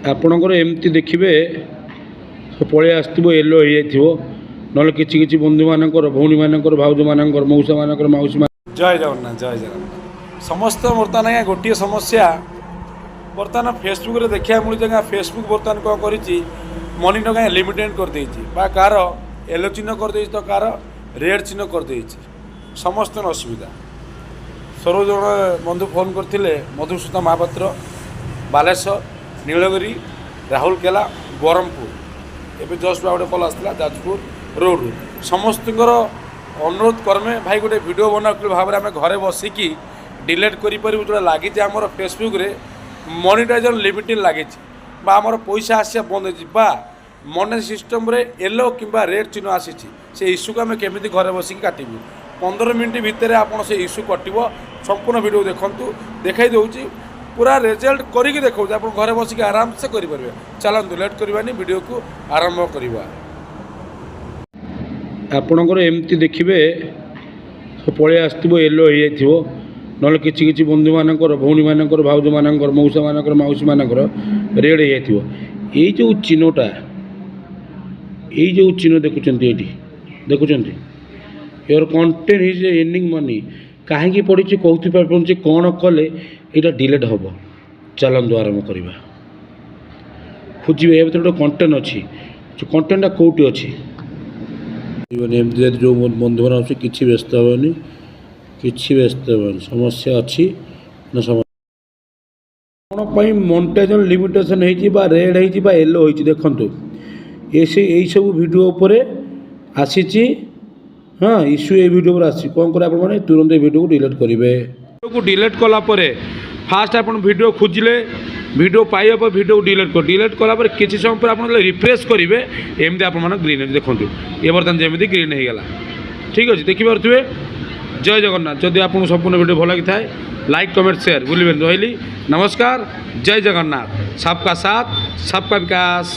ଆପଣଙ୍କର ଏମିତି ଦେଖିବେ ପଳେଇ ଆସିଥିବ ୟେଲୋ ହେଇଯାଇଥିବ, ନହେଲେ କିଛି କିଛି ବନ୍ଧୁମାନଙ୍କର, ଭଉଣୀମାନଙ୍କର, ଭାଉଜମାନଙ୍କର, ମଉସାମାନଙ୍କର, ମାଉସୀମାନ। ଜୟ ଜଗନ୍ନାଥ, ଜୟ ଜଗନ୍ନାଥ। ସମସ୍ତ ବର୍ତ୍ତମାନ ଆଜ୍ଞା ଗୋଟିଏ ସମସ୍ୟା ବର୍ତ୍ତମାନ ଫେସବୁକ୍ରେ ଦେଖିବାକୁ ମିଳୁଛି। ଆଜ୍ଞା ଫେସବୁକ୍ ବର୍ତ୍ତମାନ କ'ଣ କରିଛି, ମନିଟାକୁ ଆଜ୍ଞା ଲିମିଟେଡ଼ କରିଦେଇଛି, ବା କାହାର ୟେଲୋ ଚିହ୍ନ କରିଦେଇଛି ତ କାହାର ରେଡ଼୍ ଚିହ୍ନ କରିଦେଇଛି। ସମସ୍ତଙ୍କର ଅସୁବିଧା। ସରୋଜ ଜଣେ ବନ୍ଧୁ ଫୋନ୍ କରିଥିଲେ, ମଧୁସୂଦନ ମହାପାତ୍ର, ବାଲେଶ୍ୱର, ନୀଳଗିରି, ରାହୁଲକେଲା, ବ୍ରହ୍ମପୁର। ଏବେ ଜଷ୍ଟ ଗୋଟେ କଲ୍ ଆସିଥିଲା ଯାଜପୁର ରୋଡ଼ରୁ। ସମସ୍ତଙ୍କର ଅନୁରୋଧ କର୍ମେ ଭାଇ ଗୋଟେ ଭିଡ଼ିଓ ବନାଉ ଭାବରେ ଆମେ ଘରେ ବସିକି ଡିଲେଟ୍ କରିପାରିବୁ। ଯେଉଁଟା ଲାଗିଛି ଆମର ଫେସବୁକ୍ରେ ମନିଟାଇଜେସନ୍ ଲିମିଟେଡ଼ ଲାଗିଛି, ବା ଆମର ପଇସା ଆସିବା ବନ୍ଦ ହେଇଛି, ବା ମନି ସିଷ୍ଟମ୍ରେ ୟେଲୋ କିମ୍ବା ରେଡ଼୍ ଚିହ୍ନ ଆସିଛି। ସେ ଇସ୍ୟୁକୁ ଆମେ କେମିତି ଘରେ ବସିକି କାଟିବୁ। 15 ମିନିଟ୍ ଭିତରେ ଆପଣ ସେ ଇସ୍ୟୁ କଟିବ। ସମ୍ପୂର୍ଣ୍ଣ ଭିଡ଼ିଓ ଦେଖନ୍ତୁ, ଦେଖାଇ ଦେଉଛି, ପୁରା ରେଜଲ୍ଟ କରିକି ଦେଖାଉଛି। ଆପଣ ଘରେ ବସିକି ଆରାମସେ କରିପାରିବେ। ଚାଲନ୍ତୁ ଲେଟ୍ କରିବାନି, ଭିଡ଼ିଓକୁ ଆରମ୍ଭ କରିବା। ଆପଣଙ୍କର ଏମିତି ଦେଖିବେ ପଳେଇ ଆସିଥିବ ୟେଲୋ ହେଇଯାଇଥିବ, ନହେଲେ କିଛି କିଛି ବନ୍ଧୁମାନଙ୍କର, ଭଉଣୀମାନଙ୍କର, ଭାଉଜମାନଙ୍କର, ମଉସାମାନଙ୍କର, ମାଉସୀମାନଙ୍କର ରେଡ଼୍ ହେଇଯାଇଥିବ। ଏଇ ଯେଉଁ ଚିହ୍ନଟା, ଏଇ ଯେଉଁ ଚିହ୍ନ ଦେଖୁଛନ୍ତି, ଏଇଠି ଦେଖୁଛନ୍ତି, ୟୋର କଣ୍ଟେଣ୍ଟ ଇଜ୍ ଏର୍ନିଂ ମନି। କାହିଁକି ପଡ଼ିଛି, କହୁଥିପାଇଁ ପଡ଼ୁଛି, କ'ଣ କଲେ ଏଇଟା ଡିଲେଟ୍ ହେବ। ଚାଲନ୍ତୁ ଆରମ୍ଭ କରିବା। ଖୋଜିବେ, ଏ ଭିତରେ ଗୋଟେ କଣ୍ଟେଣ୍ଟ ଅଛି। ସେ କଣ୍ଟେଣ୍ଟଟା କେଉଁଠି ଅଛି। ଏମିତି ଯଦି ଯେଉଁ ବନ୍ଧୁମାନେ ଅଛି, କିଛି ବ୍ୟସ୍ତ ହେବନି, କିଛି ବ୍ୟସ୍ତ ହେବନି। ସମସ୍ୟା ଅଛି ନା କ'ଣ ପାଇଁ ମନିଟାଇଜେସନ୍ ଲିମିଟେସନ୍ ହେଇଛି, ବା ରେଡ଼୍ ହେଇଛି, ବା ୟେଲୋ ହେଇଛି, ଦେଖନ୍ତୁ। ଏଇସବୁ ଭିଡ଼ିଓ ଉପରେ ଆସିଛି। ହଁ, ଇସ୍ୟୁ ଏଇ ଭିଡ଼ିଓ ଉପରେ ଆସିଛି। କ'ଣ କରିବେ ଆପଣମାନେ, ତୁରନ୍ତ ଏଇ ଭିଡ଼ିଓକୁ ଡିଲିଟ୍ କରିବେ। ଭିଡ଼ିଓକୁ ଡିଲିଟ୍ କଲା ପରେ ଫାଷ୍ଟ ଆପଣ ଭିଡ଼ିଓ ଖୋଜିଲେ, ଭିଡ଼ିଓ ପାଇବା ପରେ ଭିଡ଼ିଓକୁ ଡିଲିଟ୍ କଲା ପରେ କିଛି ସମୟ ପରେ ଆପଣ ରିଫ୍ରେଶ୍ କରିବେ, ଏମିତି ଆପଣମାନେ ଗ୍ରୀନ୍ ଦେଖନ୍ତୁ। ଏ ବର୍ତ୍ତମାନ ଯେମିତି ଗ୍ରୀନ୍ ହେଇଗଲା। ଠିକ୍ ଅଛି, ଦେଖିପାରୁଥିବେ। ଜୟ ଜଗନ୍ନାଥ। ଯଦି ଆପଣଙ୍କୁ ସମ୍ପୂର୍ଣ୍ଣ ଭିଡ଼ିଓ ଭଲ ଲାଗିଥାଏ, ଲାଇକ୍, କମେଣ୍ଟ, ସେୟାର ଭୁଲିବେନି। ରହିଲି, ନମସ୍କାର, ଜୟ ଜଗନ୍ନାଥ। ସବକା ସାଥ, ସବକା ବିକାଶ।